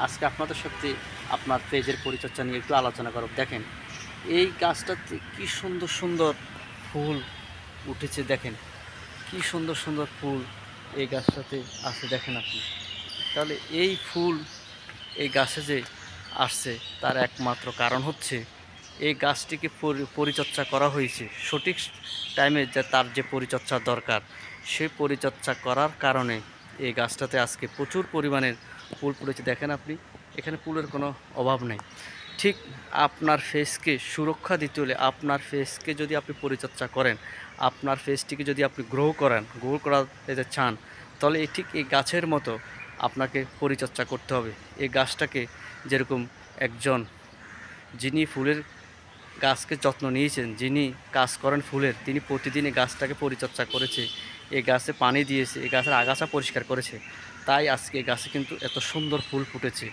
আজকে আপনাদের সাথে আপনার পেজের পরিচর্যা নিয়ে একটু আলোচনা করব। দেখেন এই গাছটাতে কি সুন্দর সুন্দর ফুল উঠেছে, দেখেন কি সুন্দর সুন্দর ফুল এই গাছটাতে আছে দেখেন আপনি। তাহলে এই ফুল এই গাছে যে আসছে তার একমাত্র কারণ হচ্ছে এই গাছটিকে পরিচর্যা করা হয়েছে সঠিক টাইমে, যে তার যে পরিচর্যা দরকার সেই পরিচর্যা করার কারণে এই গাছটাতে আজকে প্রচুর পরিমাণের ফুল ফুটেছে। দেখেন আপনি, এখানে ফুলের কোনো অভাব নেই। ঠিক আপনার ফেসকে সুরক্ষা দিতে হলে, আপনার ফেসকে যদি আপনি পরিচর্যা করেন, আপনার ফেসটিকে যদি আপনি গ্রো করাতে চান, তাহলে ঠিক এই গাছের মতো আপনাকে পরিচর্যা করতে হবে। এই গাছটাকে যেরকম একজন যিনি ফুলের গাছকে যত্ন নিয়েছেন, যিনি কাজ করেন ফুলের, তিনি প্রতিদিন এই গাছটাকে পরিচর্যা করেছে, এই গাছে পানি দিয়েছে, এই গাছের আগাছা পরিষ্কার করেছে, তাই আজকে এই গাছে কিন্তু এত সুন্দর ফুল ফুটেছে।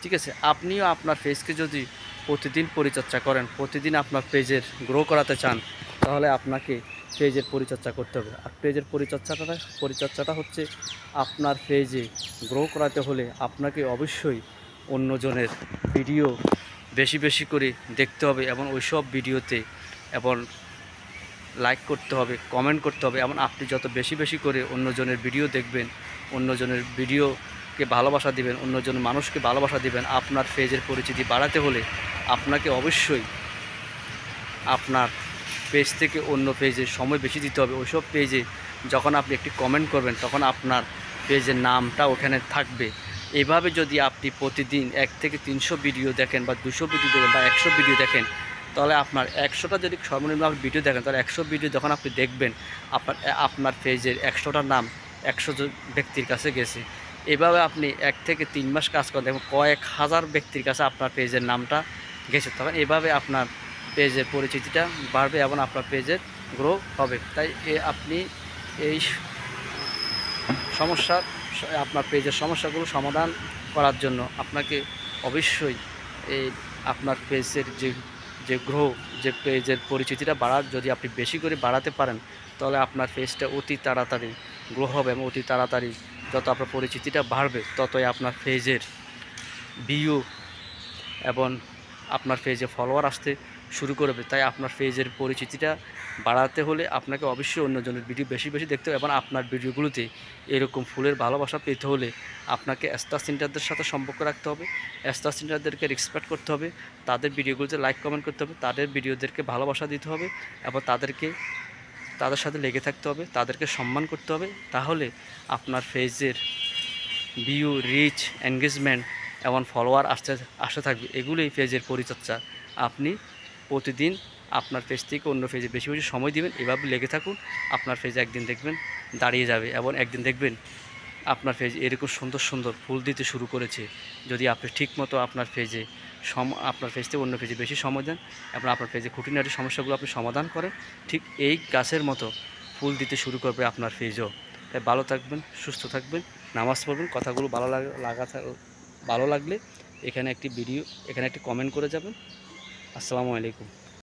ঠিক আছে, আপনিও আপনার ফেসকে যদি প্রতিদিন পরিচর্যা করেন, প্রতিদিন আপনার পেজের গ্রো করাতে চান, তাহলে আপনাকে পেজের পরিচর্যা করতে হবে। আর পেজের পরিচর্যাটা হচ্ছে আপনার পেজে গ্রো করাতে হলে আপনাকে অবশ্যই অন্যজনের ভিডিও বেশি বেশি করে দেখতে হবে এবং ওইসব ভিডিওতে এবং লাইক করতে হবে, কমেন্ট করতে হবে। এবং আপনি যত বেশি বেশি করে অন্যজনের ভিডিও দেখবেন, অন্যজনের ভিডিওকে ভালোবাসা দিবেন, অন্যজনের মানুষকে ভালোবাসা দিবেন, আপনার পেজের পরিচিতি বাড়াতে হলে আপনাকে অবশ্যই আপনার পেজ থেকে অন্য পেজে সময় বেশি দিতে হবে। ওইসব পেজে যখন আপনি একটি কমেন্ট করবেন তখন আপনার পেজের নামটা ওখানে থাকবে। এইভাবে যদি আপনি প্রতিদিন 1 থেকে 300 ভিডিও দেখেন বা 200 ভিডিও দেখেন বা 100 ভিডিও দেখেন, তাহলে আপনার 100টা যদি সর্বনিম্ন আপনি ভিডিও দেখেন, তাহলে 100 ভিডিও যখন আপনি দেখবেন আপনার পেজের 100টার নাম 100 ব্যক্তির কাছে গেছে। এভাবে আপনি 1 থেকে 3 মাস কাজ করেন, দেখুন কয়েক হাজার ব্যক্তির কাছে আপনার পেজের নামটা গেছে। তখন এভাবে আপনার পেজের পরিচিতিটা বাড়বে এবং আপনার পেজের গ্রো হবে। তাই আপনি এই সমস্যার আপনার পেজের সমস্যাগুলো সমাধান করার জন্য আপনাকে অবশ্যই এই আপনার পেজের যে গ্রো, যে পেজের পরিচিতিটা যদি আপনি বেশি করে বাড়াতে পারেন, তাহলে আপনার পেজটা অতি তাড়াতাড়ি গ্রো হবে এবং অতি তাড়াতাড়ি যত আপনার পরিচিতিটা বাড়বে ততই আপনার পেজের ভিউ এবং আপনার পেজে ফলোয়ার আসতে শুরু করবে। তাই আপনার পেজের পরিচিতিটা বাড়াতে হলে আপনাকে অবশ্যই অন্যজনের ভিডিও বেশি বেশি দেখতে হবে এবং আপনার ভিডিওগুলোতে এরকম ফুলের ভালোবাসা পেতে হলে আপনাকে স্টার সিন্টারদের সাথে সম্পর্ক রাখতে হবে, স্টার সিন্টারদেরকে রেসপেক্ট করতে হবে, তাদের ভিডিওগুলোতে লাইক কমেন্ট করতে হবে, তাদের ভিডিওদেরকে ভালোবাসা দিতে হবে এবং তাদের সাথে লেগে থাকতে হবে, তাদেরকে সম্মান করতে হবে। তাহলে আপনার পেজের ভিউ, রিচ, এনগেজমেন্ট এবং ফলোয়ার আসতে থাকবে। এগুলোই পেজের পরিচর্যা। আপনি প্রতিদিন আপনার পেজ থেকে অন্য পেজে বেশি বেশি সময় দিবেন, এভাবে লেগে থাকুন। আপনার পেজে একদিন দেখবেন দাঁড়িয়ে যাবে এবং একদিন দেখবেন আপনার পেজ এরকম সুন্দর সুন্দর ফুল দিতে শুরু করেছে। যদি আপনি ঠিকমতো আপনার পেজে আপনার পেজ থেকে অন্য পেজে বেশি সময় দেন এবং আপনার পেজে খুঁটিনাটি সমস্যাগুলো আপনি সমাধান করেন, ঠিক এই গাছের মতো ফুল দিতে শুরু করবে আপনার পেজও। তাই ভালো থাকবেন, সুস্থ থাকবেন, নামাজ পড়বেন। কথাগুলো ভালো লাগলে এখানে একটি কমেন্ট করে যাবেন। আসসালামু আলাইকুম।